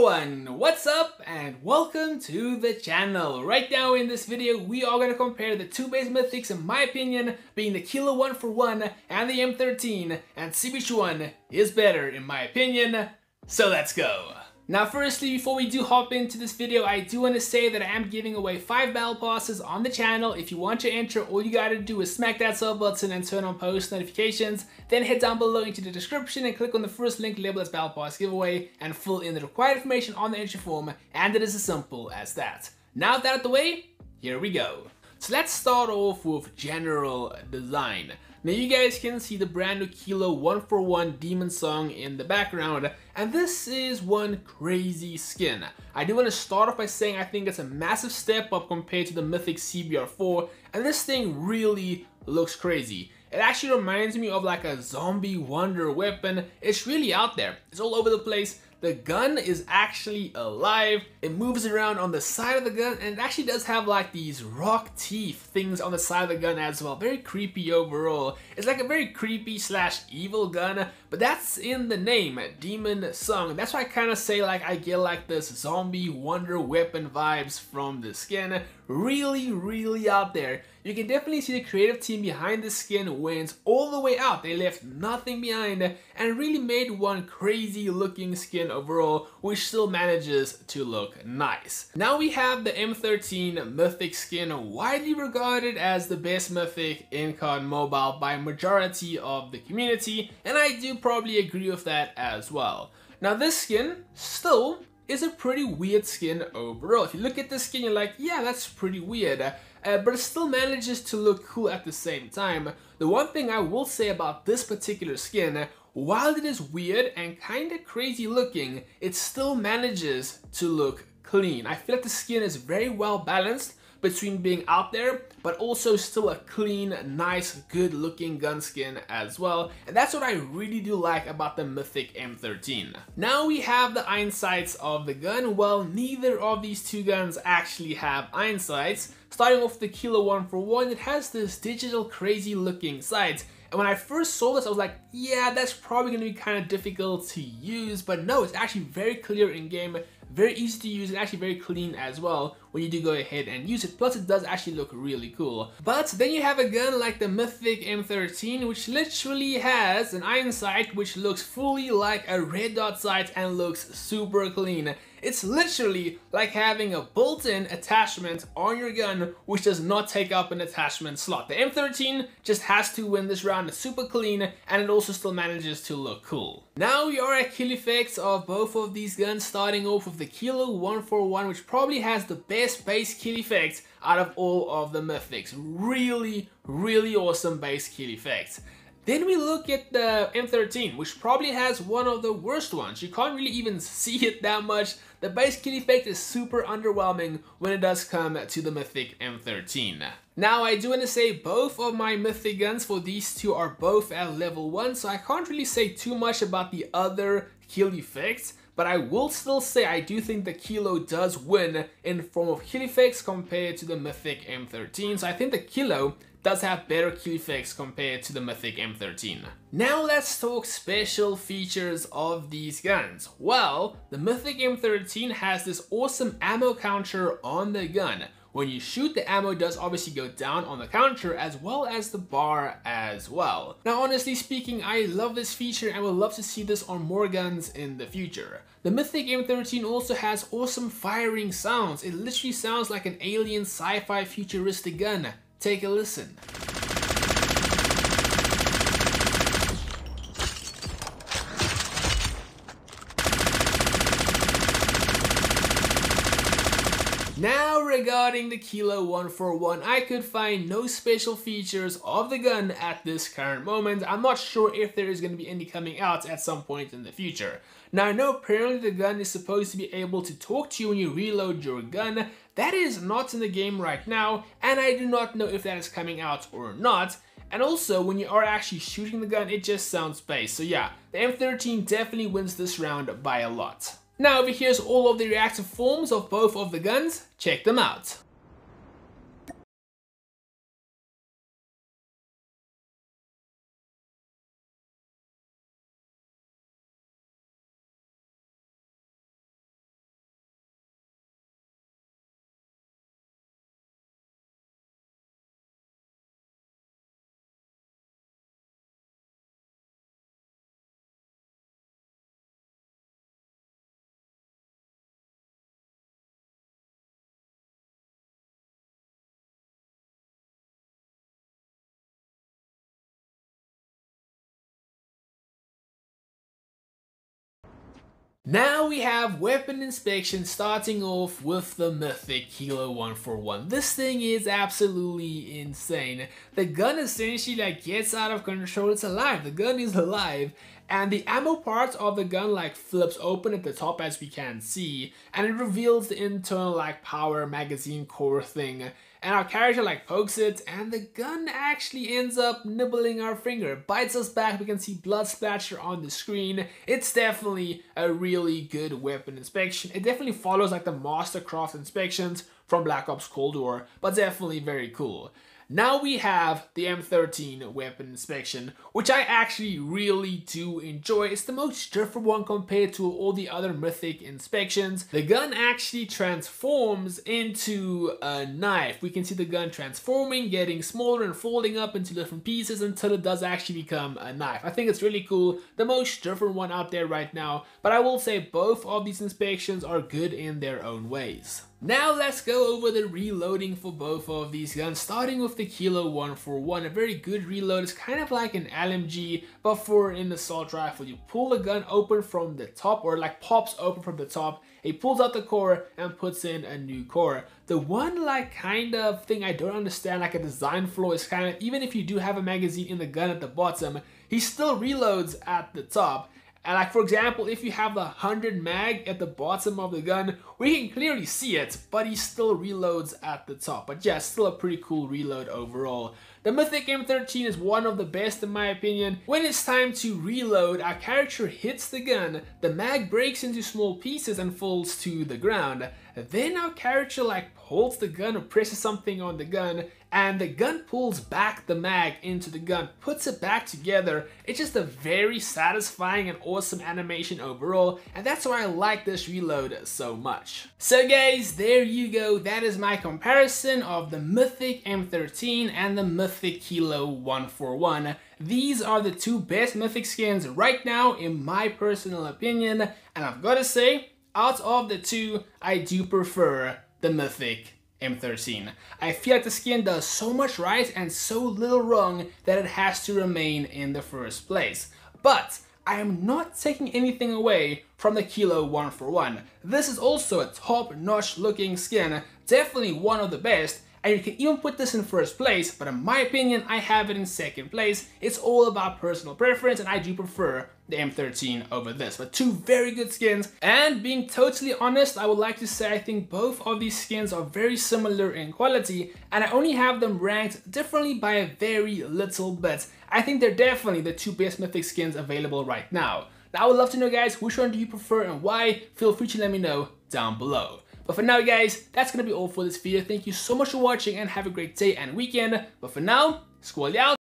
everyone, what's up and welcome to the channel. Right now in this video we are going to compare the two base mythics in my opinion, being the Kilo 141 and the M13, and see which one is better in my opinion. So let's go. Now firstly, before we do hop into this video, I do want to say that I am giving away 5 battle passes on the channel. If you want to enter, all you gotta do is smack that sub button and turn on post notifications. Then head down below into the description and click on the first link labeled as battle pass giveaway and fill in the required information on the entry form, and it is as simple as that. Now that out of the way, here we go. So let's start off with general design. Now you guys can see the brand new Kilo 141 Demon Song in the background, and this is one crazy skin. I do want to start off by saying I think it's a massive step up compared to the Mythic CBR4, and this thing really looks crazy. It actually reminds me of like a zombie wonder weapon. It's really out there. It's all over the place. The gun is actually alive. It moves around on the side of the gun, and it actually does have like these rock teeth things on the side of the gun as well. Very creepy overall. It's like a very creepy slash evil gun, but that's in the name, Demon Song. That's why I kind of say like I get like this zombie wonder weapon vibes from the skin. Really out there. You can definitely see the creative team behind the skin went all the way out. They left nothing behind and really made one crazy looking skin overall, which still manages to look nice. Now we have the M13 Mythic Skin, widely regarded as the best mythic in COD Mobile by majority of the community, and I do probably agree with that as well. Now this skin still is a pretty weird skin overall. If you look at the skin, you're like, yeah, that's pretty weird. But it still manages to look cool at the same time. The one thing I will say about this particular skin, while it is weird and kinda crazy looking, it still manages to look clean. I feel like the skin is very well balanced between being out there, but also still a clean, nice, good looking gun skin as well. And that's what I really do like about the Mythic M13. Now we have the iron sights of the gun. Well, neither of these two guns actually have iron sights. Starting off the Kilo 141, it has this digital crazy looking sights. And when I first saw this, I was like, yeah, that's probably gonna be kind of difficult to use, but no, it's actually very clear in game, very easy to use, and actually very clean as well when you do go ahead and use it. Plus it does actually look really cool. But then you have a gun like the Mythic M13, which literally has an iron sight which looks fully like a red dot sight and looks super clean. It's literally like having a built-in attachment on your gun which does not take up an attachment slot. The M13 just has to win this round. It's super clean and it also still manages to look cool. Now we are at kill effects of both of these guns, starting off with the Kilo 141, which probably has the best base kill effects out of all of the mythics. Really awesome base kill effects. Then we look at the M13, which probably has one of the worst ones. You can't really even see it that much. The base kill effect is super underwhelming when it does come to the Mythic M13. Now I do want to say both of my mythic guns for these two are both at level 1, so I can't really say too much about the other kill effects. But I will still say I do think the Kilo does win in form of kill effects compared to the Mythic M13. So I think the Kilo does have better kill effects compared to the Mythic M13. Now let's talk special features of these guns. Well, the Mythic M13 has this awesome ammo counter on the gun. When you shoot, the ammo does obviously go down on the counter as well as the bar as well. Now honestly speaking, I love this feature and would love to see this on more guns in the future. The Mythic M13 also has awesome firing sounds. It literally sounds like an alien sci-fi futuristic gun. Take a listen. Now regarding the Kilo 141, I could find no special features of the gun at this current moment. I'm not sure if there is going to be any coming out at some point in the future. Now I know apparently the gun is supposed to be able to talk to you when you reload your gun. That is not in the game right now, and I do not know if that is coming out or not. And also, when you are actually shooting the gun, it just sounds base. So yeah, the M13 definitely wins this round by a lot. Now over here's all of the reactive forms of both of the guns. Check them out. Now we have weapon inspection, starting off with the Mythic Kilo 141. This thing is absolutely insane. The gun essentially like gets out of control. It's alive. The gun is alive. And the ammo part of the gun like flips open at the top, as we can see, and it reveals the internal like power magazine core thing. And our character like pokes it, and the gun actually ends up nibbling our finger. It bites us back. We can see blood splatter on the screen. It's definitely a really good weapon inspection. It definitely follows like the Mastercraft inspections from Black Ops Cold War, but definitely very cool. Now we have the M13 Weapon Inspection, which I actually really do enjoy. It's the most different one compared to all the other Mythic inspections. The gun actually transforms into a knife. We can see the gun transforming, getting smaller and folding up into different pieces until it does actually become a knife. I think it's really cool. The most different one out there right now, but I will say both of these inspections are good in their own ways. Now let's go over the reloading for both of these guns, starting with the Kilo 141. A very good reload. It's kind of like an LMG, but for an assault rifle. You pull the gun open from the top, or like pops open from the top. It pulls out the core and puts in a new core. The one like kind of thing I don't understand, like a design flaw, is kind of, even if you do have a magazine in the gun at the bottom, he still reloads at the top. And like for example, if you have the 100 mag at the bottom of the gun, we can clearly see it, but he still reloads at the top. But yeah, still a pretty cool reload overall. The Mythic M13 is one of the best in my opinion. When it's time to reload, our character hits the gun, the mag breaks into small pieces and falls to the ground. Then our character like holds the gun or presses something on the gun, and the gun pulls back the mag into the gun, puts it back together. It's just a very satisfying and awesome animation overall, and that's why I like this reload so much. So guys, there you go. That is my comparison of the Mythic M13 and the Mythic Kilo 141. These are the two best Mythic skins right now in my personal opinion, and I've got to say, out of the two, I do prefer the Mythic M13. I feel like the skin does so much right and so little wrong that it has to remain in the first place. But I am not taking anything away from the Kilo 141. This is also a top-notch looking skin, definitely one of the best, and you can even put this in first place, but in my opinion, I have it in second place. It's all about personal preference, and I do prefer the M13 over this. But two very good skins, and being totally honest, I would like to say I think both of these skins are very similar in quality, and I only have them ranked differently by a very little bit. I think they're definitely the two best Mythic skins available right now. Now I would love to know, guys, which one do you prefer and why? Feel free to let me know down below. But for now, guys, that's gonna be all for this video. Thank you so much for watching and have a great day and weekend. But for now, Squally out.